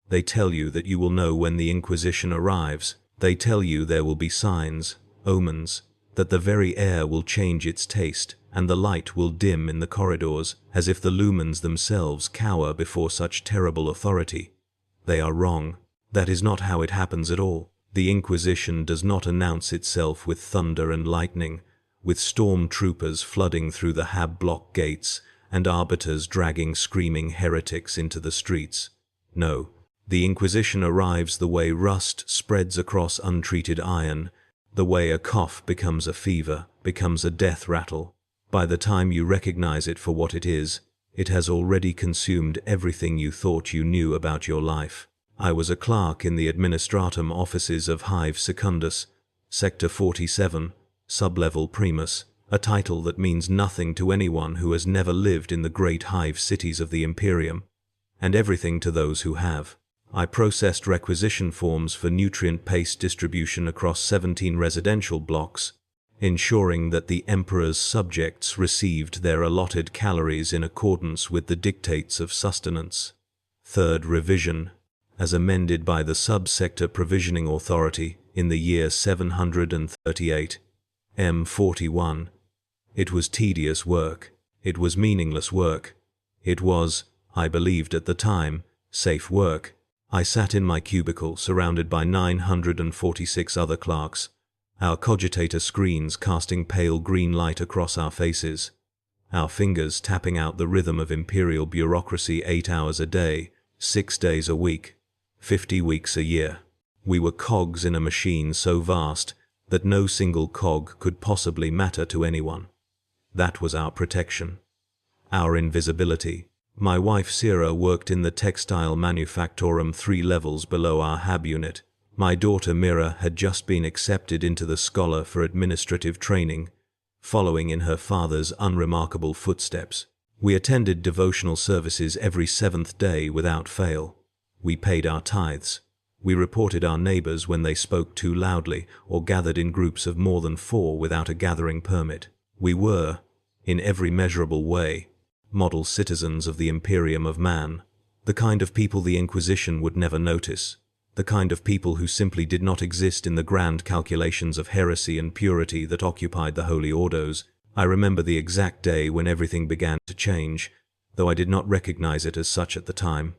They tell you that you will know when the Inquisition arrives. They tell you there will be signs, omens, that the very air will change its taste, and the light will dim in the corridors, as if the lumens themselves cower before such terrible authority. They are wrong. That is not how it happens at all. The Inquisition does not announce itself with thunder and lightning, with storm troopers flooding through the Hab block gates, and arbiters dragging screaming heretics into the streets. No, the Inquisition arrives the way rust spreads across untreated iron, the way a cough becomes a fever, becomes a death rattle. By the time you recognize it for what it is, it has already consumed everything you thought you knew about your life. I was a clerk in the administratum offices of Hive Secundus, Sector 47, Sublevel Primus, a title that means nothing to anyone who has never lived in the great hive cities of the Imperium, and everything to those who have. I processed requisition forms for nutrient paste distribution across 17 residential blocks, ensuring that the Emperor's subjects received their allotted calories in accordance with the dictates of sustenance. Third revision, as amended by the Subsector Provisioning Authority in the year 738, M41. It was tedious work. It was meaningless work. It was, I believed at the time, safe work. I sat in my cubicle surrounded by 946 other clerks, our cogitator screens casting pale green light across our faces, our fingers tapping out the rhythm of imperial bureaucracy 8 hours a day, 6 days a week, 50 weeks a year. We were cogs in a machine so vast that no single cog could possibly matter to anyone. That was our protection, our invisibility. My wife Sira worked in the textile manufactorum 3 levels below our Hab unit. My daughter Mira had just been accepted into the Scholar for administrative training, following in her father's unremarkable footsteps. We attended devotional services every 7th day without fail. We paid our tithes. We reported our neighbors when they spoke too loudly or gathered in groups of more than 4 without a gathering permit. We were, in every measurable way, model citizens of the Imperium of Man, the kind of people the Inquisition would never notice, the kind of people who simply did not exist in the grand calculations of heresy and purity that occupied the Holy Ordos. I remember the exact day when everything began to change, though I did not recognize it as such at the time.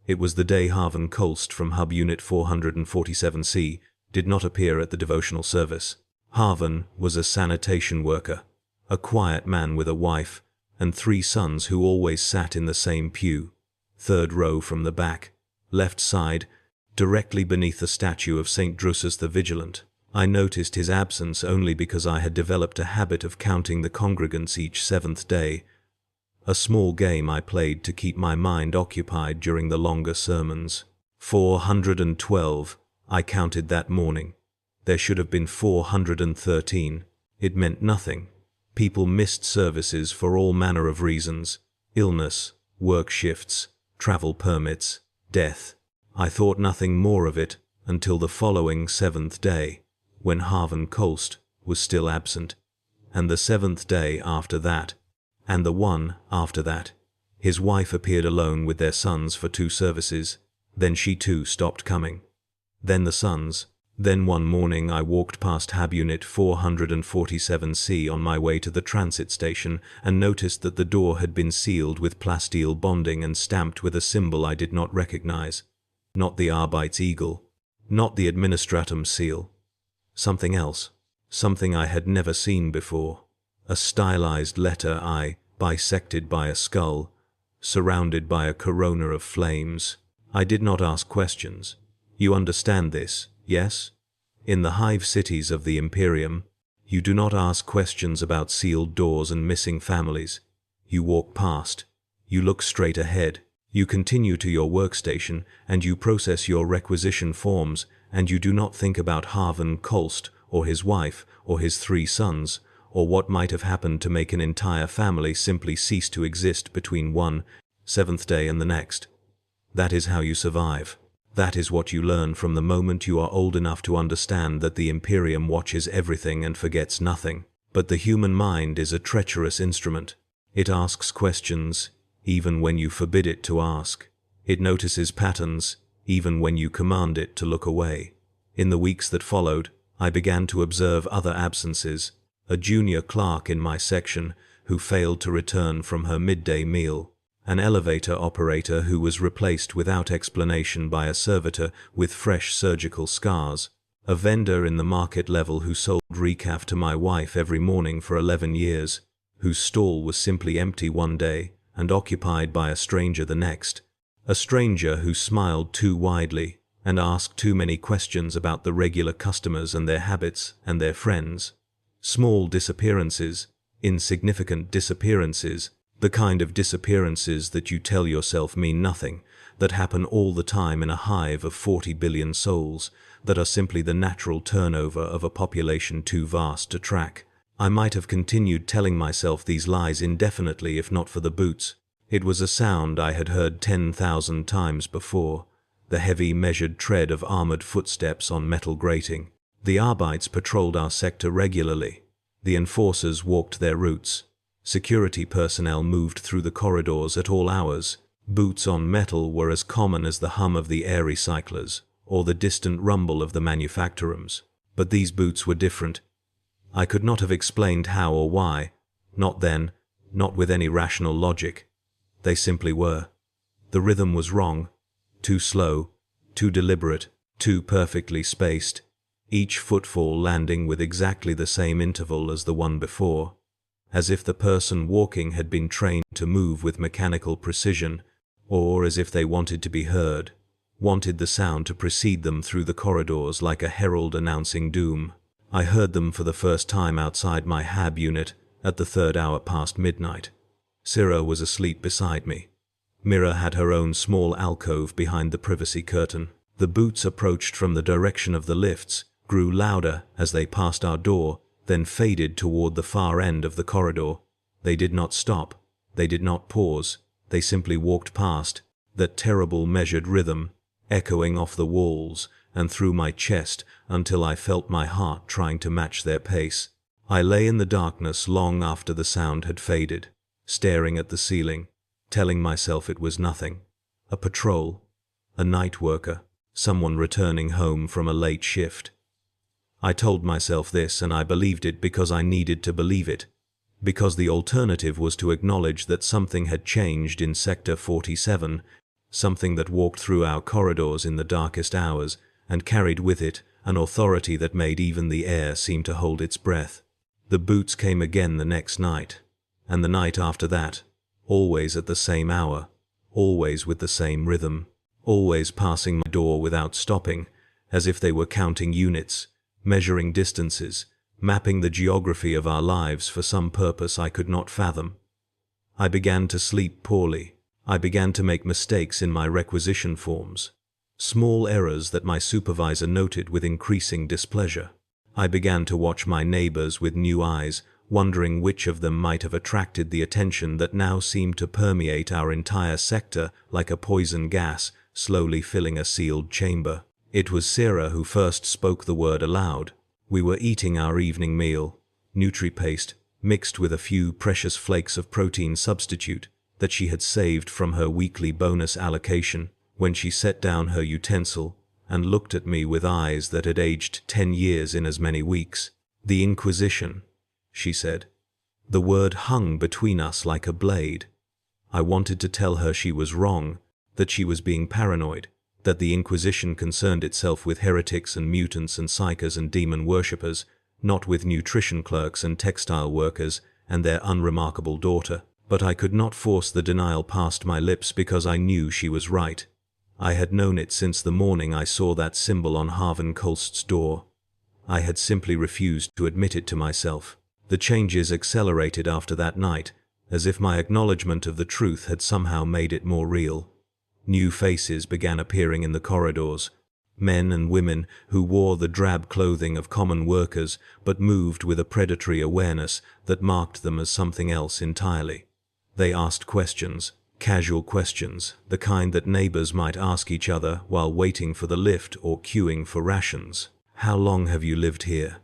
It was the day Harvan Kolst from Hub Unit 447C did not appear at the devotional service. Harvan was a sanitation worker, a quiet man with a wife, and 3 sons who always sat in the same pew, 3rd row from the back, left side, directly beneath the statue of St. Drusus the Vigilant. I noticed his absence only because I had developed a habit of counting the congregants each 7th day, a small game I played to keep my mind occupied during the longer sermons. 412, I counted that morning. There should have been 413. It meant nothing. People missed services for all manner of reasons: illness, work shifts, travel permits, death. I thought nothing more of it until the following 7th day, when Harvan Kolst was still absent, and the 7th day after that, and the one after that. His wife appeared alone with their sons for 2 services, then she too stopped coming. Then the sons. Then one morning I walked past Hab Unit 447C on my way to the transit station and noticed that the door had been sealed with plasteel bonding and stamped with a symbol I did not recognize. Not the Arbeits Eagle, not the Administratum seal. Something else, something I had never seen before. A stylized letter I, bisected by a skull, surrounded by a corona of flames. I did not ask questions. You understand this, yes? In the hive cities of the Imperium, you do not ask questions about sealed doors and missing families. You walk past. You look straight ahead. You continue to your workstation, and you process your requisition forms, and you do not think about Harvan Kolst, or his wife, or his 3 sons, or what might have happened to make an entire family simply cease to exist between 7th day and the next. That is how you survive. That is what you learn from the moment you are old enough to understand that the Imperium watches everything and forgets nothing. But the human mind is a treacherous instrument. It asks questions, even when you forbid it to ask. It notices patterns, even when you command it to look away. In the weeks that followed, I began to observe other absences. A junior clerk in my section who failed to return from her midday meal, an elevator operator who was replaced without explanation by a servitor with fresh surgical scars, a vendor in the market level who sold recaf to my wife every morning for 11 years, whose stall was simply empty one day and occupied by a stranger the next, a stranger who smiled too widely and asked too many questions about the regular customers and their habits and their friends. Small disappearances, insignificant disappearances, the kind of disappearances that you tell yourself mean nothing, that happen all the time in a hive of 40 billion souls, that are simply the natural turnover of a population too vast to track. I might have continued telling myself these lies indefinitely if not for the boots. It was a sound I had heard 10,000 times before, the heavy measured tread of armored footsteps on metal grating. The Arbites patrolled our sector regularly. The enforcers walked their routes. Security personnel moved through the corridors at all hours. Boots on metal were as common as the hum of the air recyclers or the distant rumble of the manufactorums. But these boots were different. I could not have explained how or why, not then, not with any rational logic. They simply were. The rhythm was wrong, too slow, too deliberate, too perfectly spaced, each footfall landing with exactly the same interval as the one before, as if the person walking had been trained to move with mechanical precision, or as if they wanted to be heard, wanted the sound to precede them through the corridors like a herald announcing doom. I heard them for the first time outside my HAB unit at the 3rd hour past midnight. Syrah was asleep beside me. Mira had her own small alcove behind the privacy curtain. The boots approached from the direction of the lifts, grew louder as they passed our door, then faded toward the far end of the corridor. They did not stop. They did not pause. They simply walked past, that terrible measured rhythm, echoing off the walls and through my chest until I felt my heart trying to match their pace. I lay in the darkness long after the sound had faded, staring at the ceiling, telling myself it was nothing. A patrol, a night worker, someone returning home from a late shift. I told myself this, and I believed it because I needed to believe it, because the alternative was to acknowledge that something had changed in Sector 47, something that walked through our corridors in the darkest hours and carried with it an authority that made even the air seem to hold its breath. The boots came again the next night, and the night after that, always at the same hour, always with the same rhythm, always passing my door without stopping, as if they were counting units, measuring distances, mapping the geography of our lives for some purpose I could not fathom. I began to sleep poorly. I began to make mistakes in my requisition forms, small errors that my supervisor noted with increasing displeasure. I began to watch my neighbors with new eyes, wondering which of them might have attracted the attention that now seemed to permeate our entire sector like a poison gas, slowly filling a sealed chamber. It was Syrah who first spoke the word aloud. We were eating our evening meal, Nutri-Paste, mixed with a few precious flakes of protein substitute that she had saved from her weekly bonus allocation, when she set down her utensil and looked at me with eyes that had aged 10 years in as many weeks. "The Inquisition," she said. The word hung between us like a blade. I wanted to tell her she was wrong, that she was being paranoid, that the Inquisition concerned itself with heretics and mutants and psychers and demon worshippers, not with nutrition clerks and textile workers and their unremarkable daughter. But I could not force the denial past my lips because I knew she was right. I had known it since the morning I saw that symbol on Harvan Kolst's door. I had simply refused to admit it to myself. The changes accelerated after that night, as if my acknowledgement of the truth had somehow made it more real. New faces began appearing in the corridors, men and women who wore the drab clothing of common workers but moved with a predatory awareness that marked them as something else entirely. They asked questions, casual questions, the kind that neighbors might ask each other while waiting for the lift or queuing for rations. "How long have you lived here?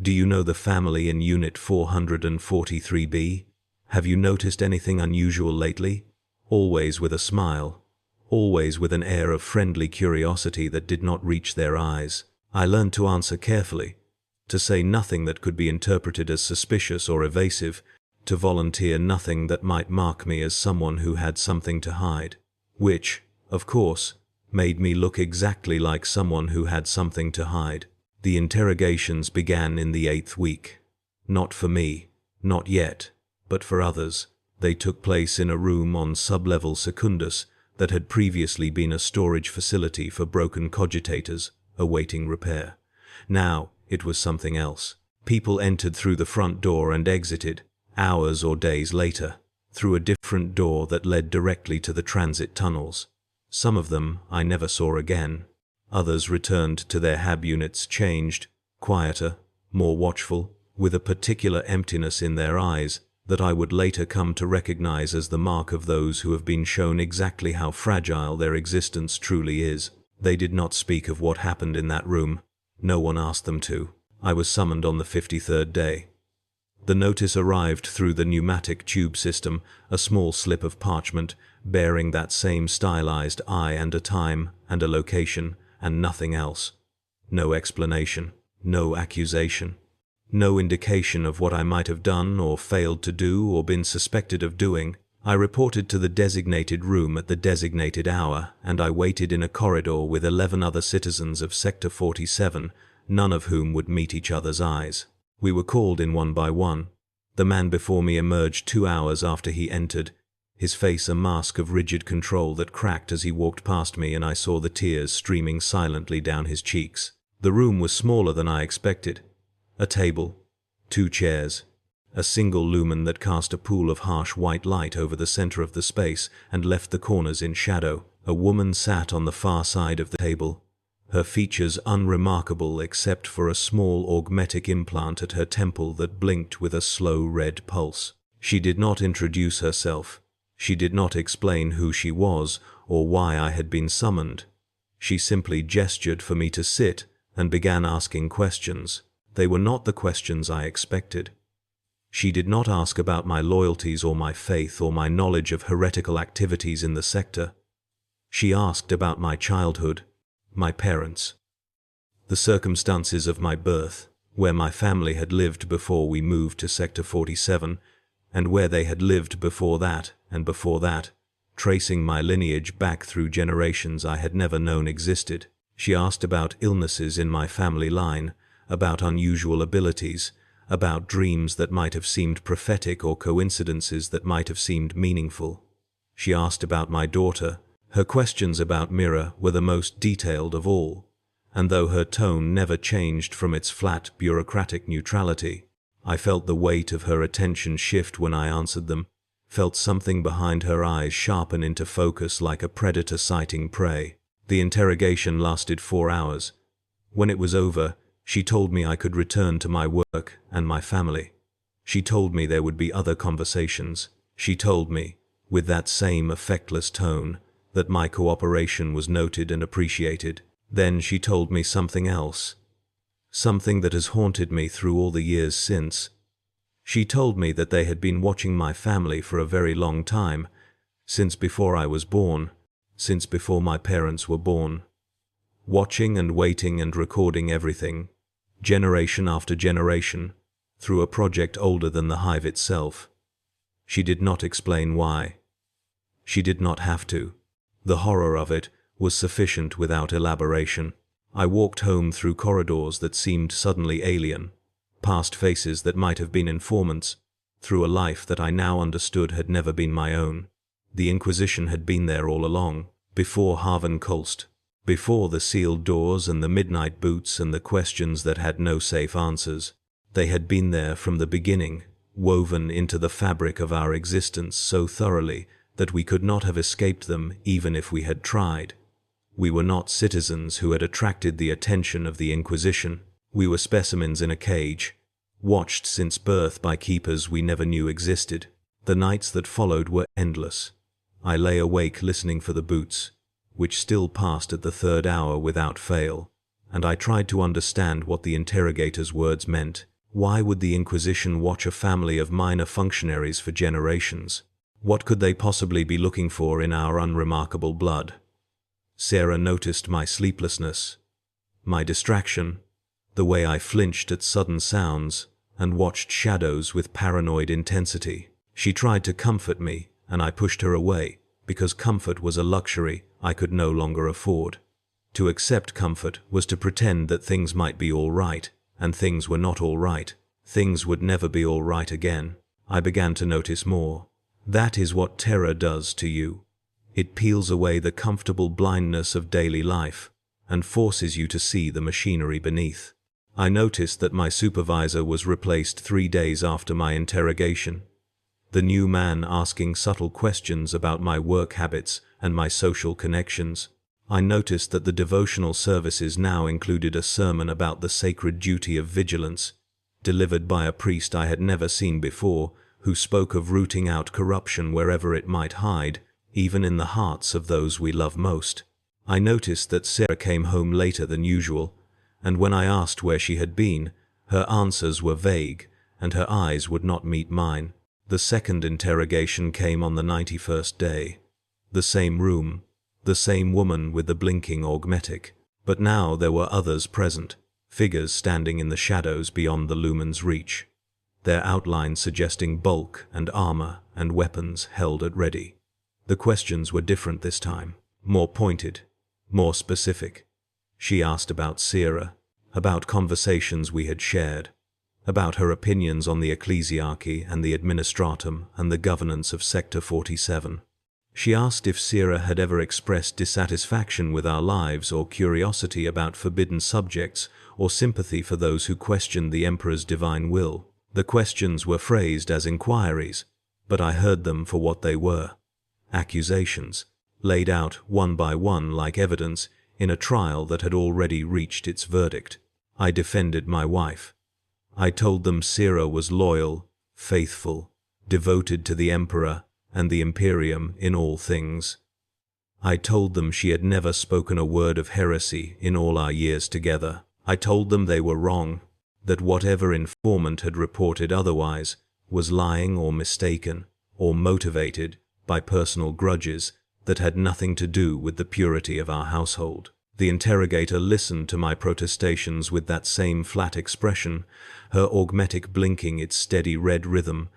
Do you know the family in Unit 443B? Have you noticed anything unusual lately?" Always with a smile. always with an air of friendly curiosity that did not reach their eyes. I learned to answer carefully, to say nothing that could be interpreted as suspicious or evasive, to volunteer nothing that might mark me as someone who had something to hide, which, of course, made me look exactly like someone who had something to hide. The interrogations began in the 8th week. Not for me, not yet, but for others. They took place in a room on sublevel Secundus that had previously been a storage facility for broken cogitators awaiting repair. Now, it was something else. People entered through the front door and exited, hours or days later, through a different door that led directly to the transit tunnels. Some of them I never saw again. Others returned to their hab units changed, quieter, more watchful, with a particular emptiness in their eyes that I would later come to recognize as the mark of those who have been shown exactly how fragile their existence truly is. They did not speak of what happened in that room. No one asked them to. I was summoned on the 53rd day. The notice arrived through the pneumatic tube system, a small slip of parchment bearing that same stylized eye and a time and a location, and nothing else. No explanation, no accusation, no indication of what I might have done or failed to do or been suspected of doing. I reported to the designated room at the designated hour, and I waited in a corridor with 11 other citizens of Sector 47, none of whom would meet each other's eyes. We were called in one by one. The man before me emerged 2 hours after he entered, his face a mask of rigid control that cracked as he walked past me, and I saw the tears streaming silently down his cheeks. The room was smaller than I expected. A table, 2 chairs, a single lumen that cast a pool of harsh white light over the center of the space and left the corners in shadow. A woman sat on the far side of the table, her features unremarkable except for a small augmetic implant at her temple that blinked with a slow red pulse. She did not introduce herself. She did not explain who she was or why I had been summoned. She simply gestured for me to sit and began asking questions. They were not the questions I expected. She did not ask about my loyalties or my faith or my knowledge of heretical activities in the sector. She asked about my childhood, my parents, the circumstances of my birth, where my family had lived before we moved to Sector 47, and where they had lived before that and before that, tracing my lineage back through generations I had never known existed. She asked about illnesses in my family line, about unusual abilities, about dreams that might have seemed prophetic or coincidences that might have seemed meaningful. She asked about my daughter. Her questions about Mira were the most detailed of all, and though her tone never changed from its flat bureaucratic neutrality, I felt the weight of her attention shift when I answered them, felt something behind her eyes sharpen into focus like a predator sighting prey. The interrogation lasted 4 hours. When it was over, she told me I could return to my work and my family. She told me there would be other conversations. She told me, with that same affectless tone, that my cooperation was noted and appreciated. Then she told me something else, something that has haunted me through all the years since. She told me that they had been watching my family for a very long time, since before I was born, since before my parents were born. Watching and waiting and recording everything, generation after generation, through a project older than the hive itself. She did not explain why. She did not have to. The horror of it was sufficient without elaboration. I walked home through corridors that seemed suddenly alien, past faces that might have been informants, through a life that I now understood had never been my own. The Inquisition had been there all along, before Haven Kolst, before the sealed doors and the midnight boots and the questions that had no safe answers. They had been there from the beginning, woven into the fabric of our existence so thoroughly that we could not have escaped them even if we had tried. We were not citizens who had attracted the attention of the Inquisition. We were specimens in a cage, watched since birth by keepers we never knew existed. The nights that followed were endless. I lay awake listening for the boots, which still passed at the 3rd hour without fail, and I tried to understand what the interrogator's words meant. Why would the Inquisition watch a family of minor functionaries for generations? What could they possibly be looking for in our unremarkable blood? Sarah noticed my sleeplessness, my distraction, the way I flinched at sudden sounds and watched shadows with paranoid intensity. She tried to comfort me, and I pushed her away, because comfort was a luxury I could no longer afford. To accept comfort was to pretend that things might be all right, and things were not all right. Things would never be all right again. I began to notice more. That is what terror does to you. It peels away the comfortable blindness of daily life and forces you to see the machinery beneath. I noticed that my supervisor was replaced 3 days after my interrogation. The new man asking subtle questions about my work habits and my social connections. I noticed that the devotional services now included a sermon about the sacred duty of vigilance, delivered by a priest I had never seen before, who spoke of rooting out corruption wherever it might hide, even in the hearts of those we love most. I noticed that Sarah came home later than usual, and when I asked where she had been, her answers were vague, and her eyes would not meet mine. The second interrogation came on the 91st day. The same room, the same woman with the blinking augmetic, but now there were others present, figures standing in the shadows beyond the lumen's reach, their outlines suggesting bulk and armor and weapons held at ready. The questions were different this time, more pointed, more specific. She asked about Sarah, about conversations we had shared, about her opinions on the ecclesiarchy and the administratum and the governance of Sector 47. She asked if Sarah had ever expressed dissatisfaction with our lives or curiosity about forbidden subjects or sympathy for those who questioned the Emperor's divine will. The questions were phrased as inquiries, but I heard them for what they were: accusations, laid out one by one like evidence in a trial that had already reached its verdict. I defended my wife. I told them Sarah was loyal, faithful, devoted to the Emperor and the Imperium in all things. I told them she had never spoken a word of heresy in all our years together. I told them they were wrong, that whatever informant had reported otherwise was lying or mistaken or motivated by personal grudges that had nothing to do with the purity of our household. The interrogator listened to my protestations with that same flat expression, her augmetic blinking its steady red rhythm,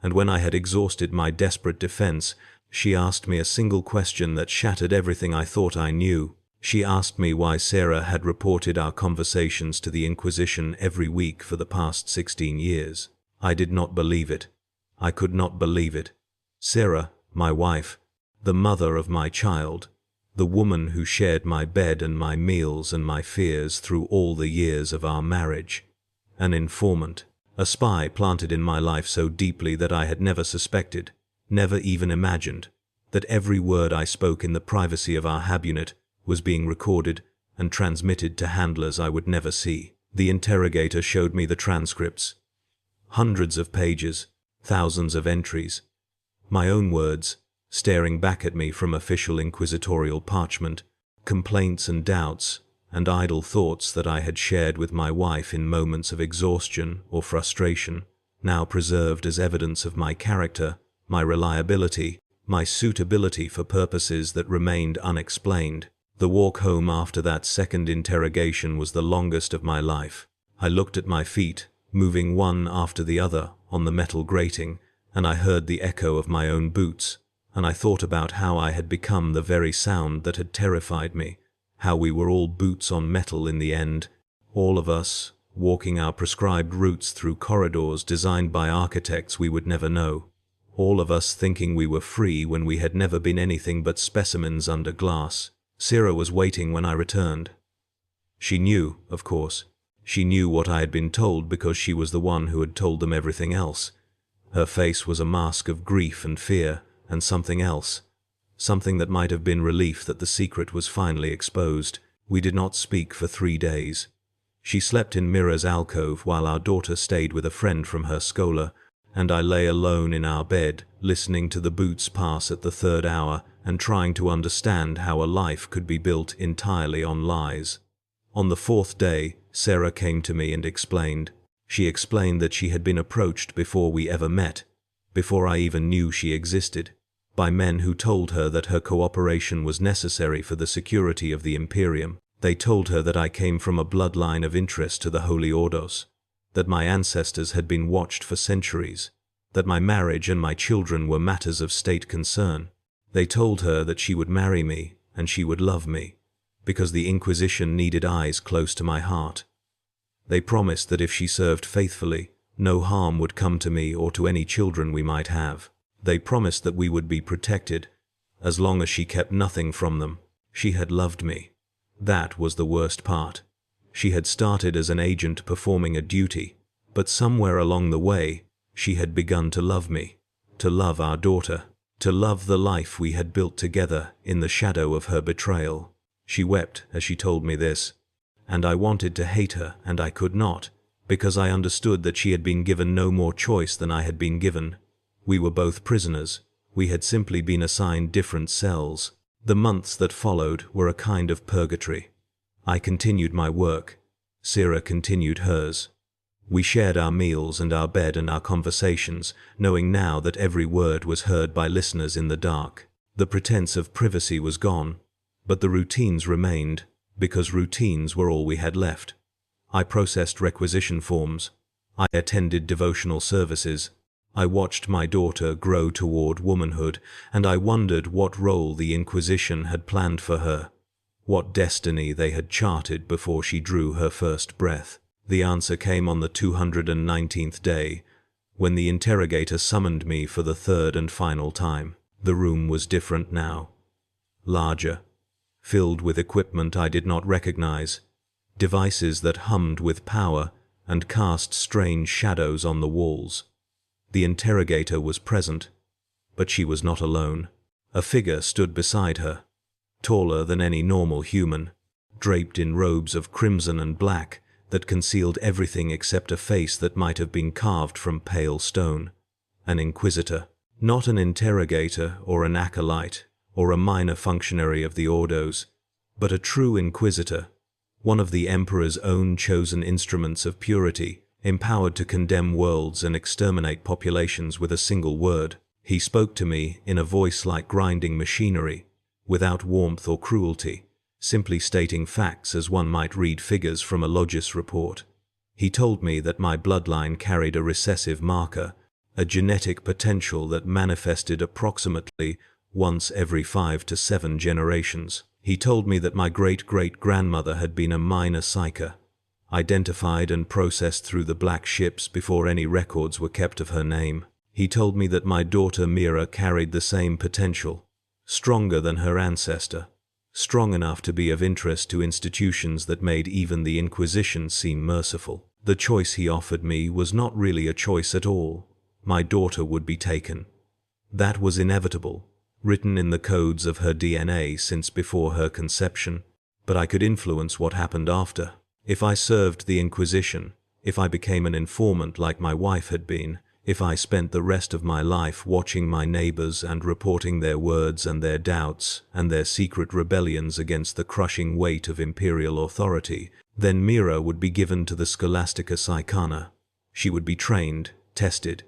and when I had exhausted my desperate defense, she asked me a single question that shattered everything I thought I knew. She asked me why Sarah had reported our conversations to the Inquisition every week for the past 16 years. I did not believe it. I could not believe it. Sarah, my wife, the mother of my child, the woman who shared my bed and my meals and my fears through all the years of our marriage. An informant, a spy planted in my life so deeply that I had never suspected, never even imagined, that every word I spoke in the privacy of our habunet was being recorded and transmitted to handlers I would never see. The interrogator showed me the transcripts. Hundreds of pages, thousands of entries. My own words, staring back at me from official inquisitorial parchment, complaints and doubts, and idle thoughts that I had shared with my wife in moments of exhaustion or frustration, now preserved as evidence of my character, my reliability, my suitability for purposes that remained unexplained. The walk home after that second interrogation was the longest of my life. I looked at my feet, moving one after the other on the metal grating, and I heard the echo of my own boots, and I thought about how I had become the very sound that had terrified me, how we were all boots on metal in the end, all of us, walking our prescribed routes through corridors designed by architects we would never know, all of us thinking we were free when we had never been anything but specimens under glass. Sarah was waiting when I returned. She knew, of course. She knew what I had been told because she was the one who had told them everything else. Her face was a mask of grief and fear, and something else, something that might have been relief that the secret was finally exposed. We did not speak for 3 days. She slept in Mira's alcove while our daughter stayed with a friend from her schola, and I lay alone in our bed, listening to the boots pass at the 3rd hour and trying to understand how a life could be built entirely on lies. On the 4th day, Sarah came to me and explained. She explained that she had been approached before we ever met, before I even knew she existed. by men who told her that her cooperation was necessary for the security of the Imperium. They told her that I came from a bloodline of interest to the Holy Ordos, that my ancestors had been watched for centuries, that my marriage and my children were matters of state concern. They told her that she would marry me and she would love me, because the Inquisition needed eyes close to my heart. They promised that if she served faithfully, no harm would come to me or to any children we might have. They promised that we would be protected, as long as she kept nothing from them. She had loved me. That was the worst part. She had started as an agent performing a duty, but somewhere along the way, she had begun to love me, to love our daughter, to love the life we had built together in the shadow of her betrayal. She wept as she told me this, and I wanted to hate her, and I could not, because I understood that she had been given no more choice than I had been given. We were both prisoners. We had simply been assigned different cells. The months that followed were a kind of purgatory. I continued my work. Sira continued hers. We shared our meals and our bed and our conversations, knowing now that every word was heard by listeners in the dark. The pretense of privacy was gone, but the routines remained, because routines were all we had left. I processed requisition forms. I attended devotional services. I watched my daughter grow toward womanhood, and I wondered what role the Inquisition had planned for her, what destiny they had charted before she drew her first breath. The answer came on the 219th day, when the interrogator summoned me for the third and final time. The room was different now. Larger, filled with equipment I did not recognize, devices that hummed with power and cast strange shadows on the walls. The interrogator was present, but she was not alone. A figure stood beside her, taller than any normal human, draped in robes of crimson and black that concealed everything except a face that might have been carved from pale stone. An Inquisitor, not an interrogator or an acolyte or a minor functionary of the Ordos, but a true Inquisitor, one of the Emperor's own chosen instruments of purity, empowered to condemn worlds and exterminate populations with a single word. He spoke to me in a voice like grinding machinery, without warmth or cruelty, simply stating facts as one might read figures from a Logis report. He told me that my bloodline carried a recessive marker, a genetic potential that manifested approximately once every 5 to 7 generations. He told me that my great-great-grandmother had been a minor psyker, identified and processed through the black ships before any records were kept of her name. He told me that my daughter Mira carried the same potential, stronger than her ancestor, strong enough to be of interest to institutions that made even the Inquisition seem merciful. The choice he offered me was not really a choice at all. My daughter would be taken. That was inevitable, written in the codes of her DNA since before her conception, but I could influence what happened after. If I served the Inquisition, if I became an informant like my wife had been, if I spent the rest of my life watching my neighbors and reporting their words and their doubts and their secret rebellions against the crushing weight of Imperial authority, then Mira would be given to the Scholastica Psychana. She would be trained, tested,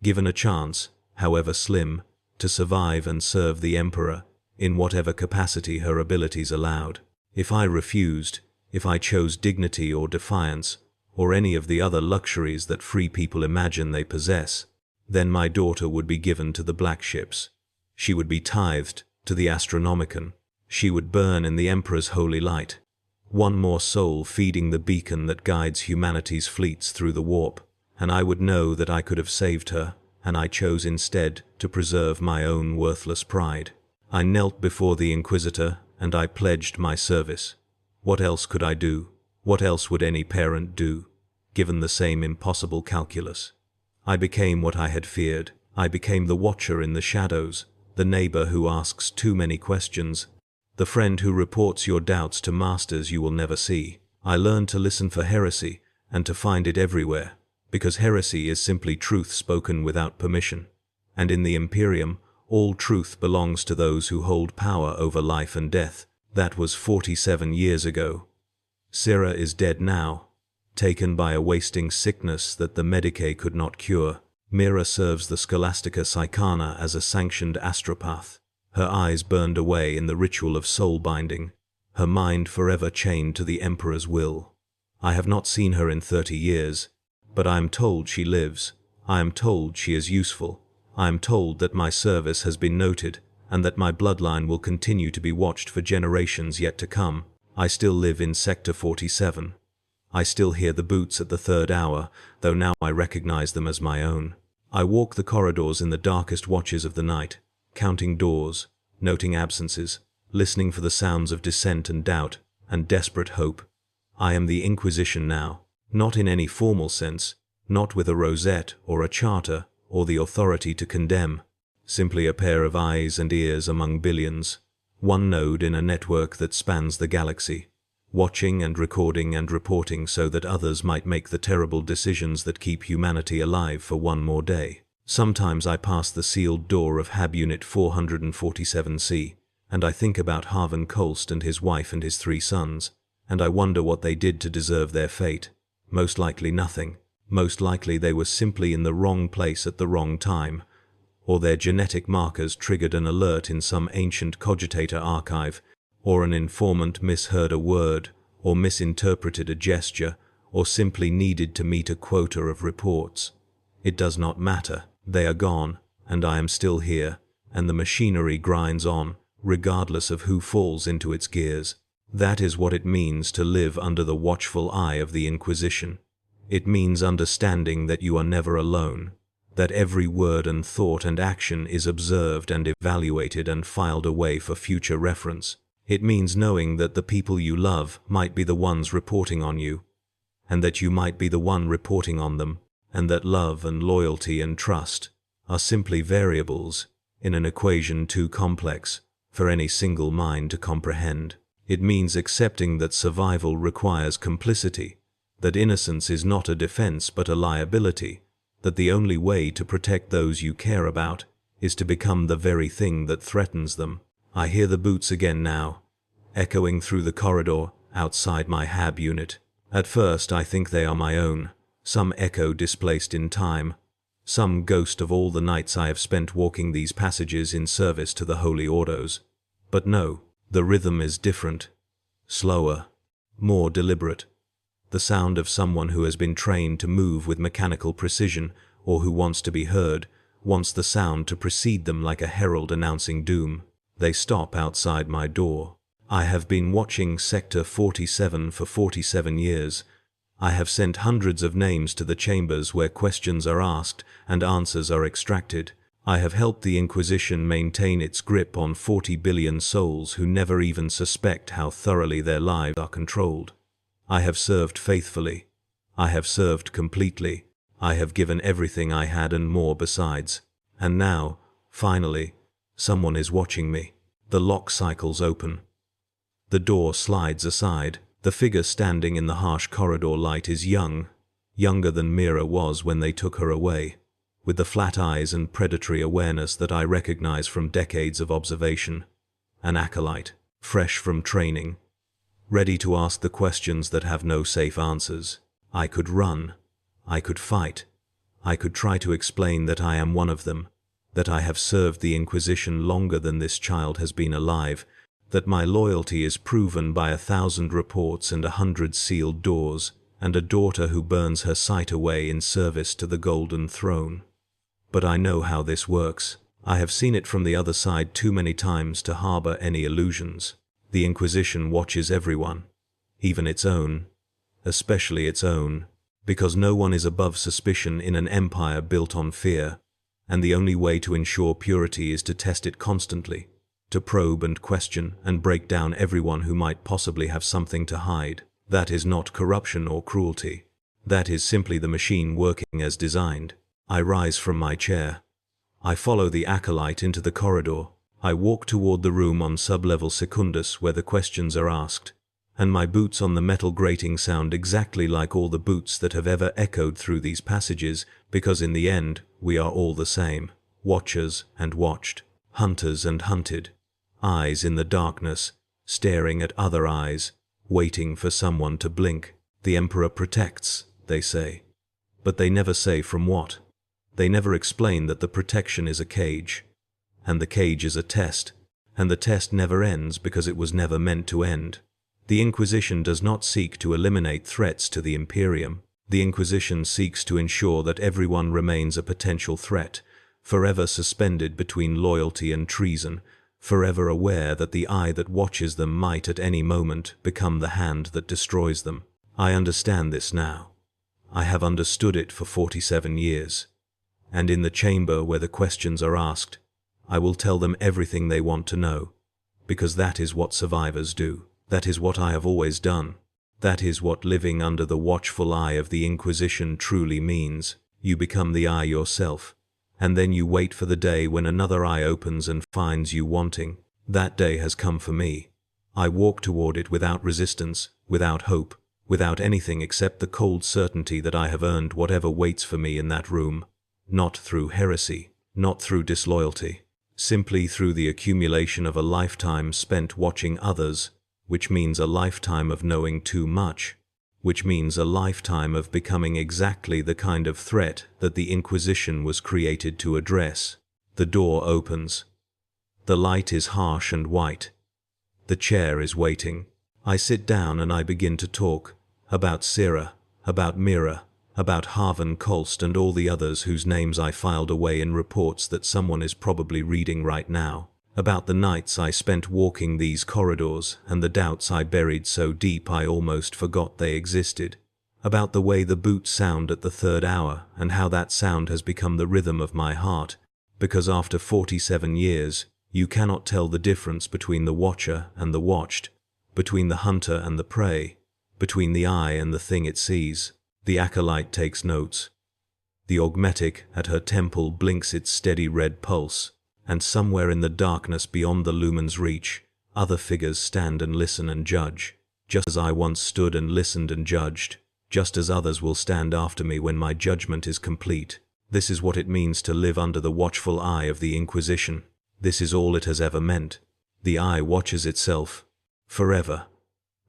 given a chance, however slim, to survive and serve the Emperor in whatever capacity her abilities allowed. If I refused, if I chose dignity or defiance, or any of the other luxuries that free people imagine they possess, then my daughter would be given to the black ships. She would be tithed to the Astronomicon. She would burn in the Emperor's holy light, one more soul feeding the beacon that guides humanity's fleets through the warp, and I would know that I could have saved her, and I chose instead to preserve my own worthless pride. I knelt before the Inquisitor, and I pledged my service. What else could I do? What else would any parent do, given the same impossible calculus? I became what I had feared. I became the watcher in the shadows, the neighbor who asks too many questions, the friend who reports your doubts to masters you will never see. I learned to listen for heresy and to find it everywhere, because heresy is simply truth spoken without permission. And in the Imperium, all truth belongs to those who hold power over life and death. That was 47 years ago. Sira is dead now, taken by a wasting sickness that the Medicae could not cure. Mira serves the Scholastica Psychana as a sanctioned astropath. Her eyes burned away in the ritual of soul-binding, her mind forever chained to the Emperor's will. I have not seen her in 30 years, but I am told she lives. I am told she is useful. I am told that my service has been noted, and that my bloodline will continue to be watched for generations yet to come. I still live in Sector 47. I still hear the boots at the 3rd hour, though now I recognize them as my own. I walk the corridors in the darkest watches of the night, counting doors, noting absences, listening for the sounds of dissent and doubt, and desperate hope. I am the Inquisition now, not in any formal sense, not with a rosette or a charter or the authority to condemn, simply a pair of eyes and ears among billions, one node in a network that spans the galaxy, watching and recording and reporting so that others might make the terrible decisions that keep humanity alive for one more day. Sometimes I pass the sealed door of Hab Unit 447C, and I think about Harvan Kolst and his wife and his 3 sons, and I wonder what they did to deserve their fate. Most likely nothing. Most likely they were simply in the wrong place at the wrong time, or their genetic markers triggered an alert in some ancient cogitator archive, or an informant misheard a word, or misinterpreted a gesture, or simply needed to meet a quota of reports. It does not matter. They are gone, and I am still here, and the machinery grinds on, regardless of who falls into its gears. That is what it means to live under the watchful eye of the Inquisition. It means understanding that you are never alone, that every word and thought and action is observed and evaluated and filed away for future reference. It means knowing that the people you love might be the ones reporting on you, and that you might be the one reporting on them, and that love and loyalty and trust are simply variables in an equation too complex for any single mind to comprehend. It means accepting that survival requires complicity, that innocence is not a defense but a liability, that the only way to protect those you care about is to become the very thing that threatens them. I hear the boots again now, echoing through the corridor outside my Hab unit. At first I think they are my own, some echo displaced in time, some ghost of all the nights I have spent walking these passages in service to the Holy Ordos. But no, the rhythm is different, slower, more deliberate. The sound of someone who has been trained to move with mechanical precision, or who wants to be heard, wants the sound to precede them like a herald announcing doom. They stop outside my door. I have been watching Sector 47 for 47 years. I have sent hundreds of names to the chambers where questions are asked and answers are extracted. I have helped the Inquisition maintain its grip on 40 billion souls who never even suspect how thoroughly their lives are controlled. I have served faithfully. I have served completely. I have given everything I had and more besides. And now, finally, someone is watching me. The lock cycles open. The door slides aside. The figure standing in the harsh corridor light is young, younger than Mira was when they took her away, with the flat eyes and predatory awareness that I recognize from decades of observation. An acolyte, fresh from training, ready to ask the questions that have no safe answers. I could run. I could fight. I could try to explain that I am one of them, that I have served the Inquisition longer than this child has been alive, that my loyalty is proven by 1,000 reports and 100 sealed doors, and a daughter who burns her sight away in service to the Golden Throne. But I know how this works. I have seen it from the other side too many times to harbor any illusions. The Inquisition watches everyone, even its own, especially its own, because no one is above suspicion in an empire built on fear, and the only way to ensure purity is to test it constantly, to probe and question and break down everyone who might possibly have something to hide. That is not corruption or cruelty. That is simply the machine working as designed. I rise from my chair. I follow the acolyte into the corridor. I walk toward the room on sublevel Secundus where the questions are asked, and my boots on the metal grating sound exactly like all the boots that have ever echoed through these passages, because in the end, we are all the same. Watchers and watched, hunters and hunted, eyes in the darkness, staring at other eyes, waiting for someone to blink. The Emperor protects, they say. But they never say from what. They never explain that the protection is a cage, and the cage is a test, and the test never ends because it was never meant to end. The Inquisition does not seek to eliminate threats to the Imperium. The Inquisition seeks to ensure that everyone remains a potential threat, forever suspended between loyalty and treason, forever aware that the eye that watches them might at any moment become the hand that destroys them. I understand this now. I have understood it for 47 years. And in the chamber where the questions are asked, I will tell them everything they want to know, because that is what survivors do. That is what I have always done. That is what living under the watchful eye of the Inquisition truly means. You become the eye yourself, and then you wait for the day when another eye opens and finds you wanting. That day has come for me. I walk toward it without resistance, without hope, without anything except the cold certainty that I have earned whatever waits for me in that room, not through heresy, not through disloyalty, simply through the accumulation of a lifetime spent watching others, which means a lifetime of knowing too much, which means a lifetime of becoming exactly the kind of threat that the Inquisition was created to address. The door opens. The light is harsh and white. The chair is waiting. I sit down and I begin to talk about Sira, about Mira, about Harvan Kolst and all the others whose names I filed away in reports that someone is probably reading right now, about the nights I spent walking these corridors and the doubts I buried so deep I almost forgot they existed, about the way the boots sound at the third hour and how that sound has become the rhythm of my heart, because after 47 years, you cannot tell the difference between the watcher and the watched, between the hunter and the prey, between the eye and the thing it sees. The acolyte takes notes. The augmetic at her temple blinks its steady red pulse, and somewhere in the darkness beyond the lumen's reach, other figures stand and listen and judge, just as I once stood and listened and judged, just as others will stand after me when my judgment is complete. This is what it means to live under the watchful eye of the Inquisition. This is all it has ever meant. The eye watches itself, forever,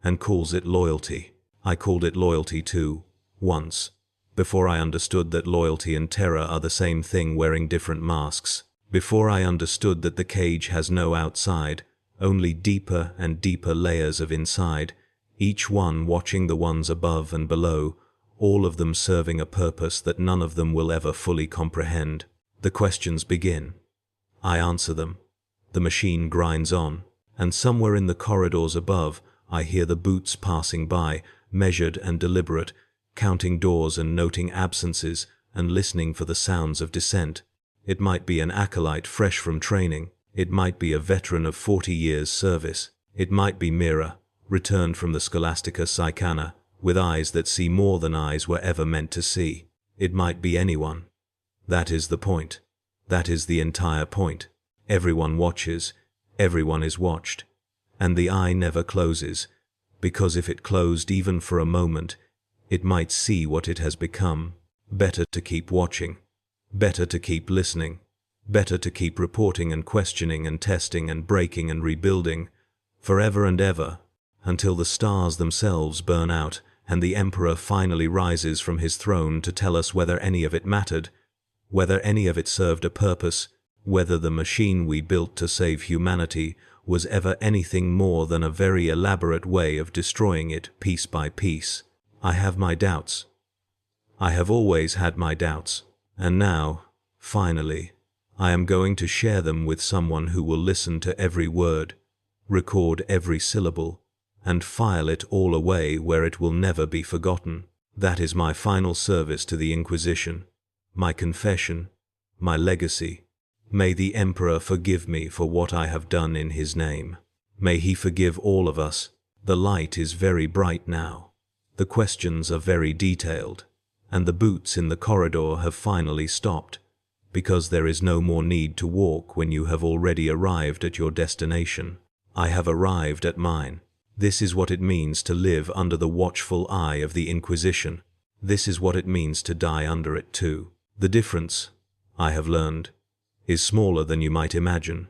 and calls it loyalty. I called it loyalty too, once, before I understood that loyalty and terror are the same thing wearing different masks, before I understood that the cage has no outside, only deeper and deeper layers of inside, each one watching the ones above and below, all of them serving a purpose that none of them will ever fully comprehend. The questions begin. I answer them. The machine grinds on, and somewhere in the corridors above, I hear the boots passing by, measured and deliberate, counting doors and noting absences and listening for the sounds of dissent. It might be an acolyte fresh from training. It might be a veteran of 40 years' service. It might be Mira, returned from the Scholastica Psychana, with eyes that see more than eyes were ever meant to see. It might be anyone. That is the point. That is the entire point. Everyone watches. Everyone is watched. And the eye never closes, because if it closed even for a moment, it might see what it has become. Better to keep watching. Better to keep listening. Better to keep reporting and questioning and testing and breaking and rebuilding, forever and ever, until the stars themselves burn out and the Emperor finally rises from his throne to tell us whether any of it mattered, whether any of it served a purpose, whether the machine we built to save humanity was ever anything more than a very elaborate way of destroying it piece by piece. I have my doubts. I have always had my doubts, and now, finally, I am going to share them with someone who will listen to every word, record every syllable, and file it all away where it will never be forgotten. That is my final service to the Inquisition, my confession, my legacy. May the Emperor forgive me for what I have done in his name. May he forgive all of us. The light is very bright now. The questions are very detailed, and the boots in the corridor have finally stopped, because there is no more need to walk when you have already arrived at your destination. I have arrived at mine. This is what it means to live under the watchful eye of the Inquisition. This is what it means to die under it too. The difference, I have learned, is smaller than you might imagine.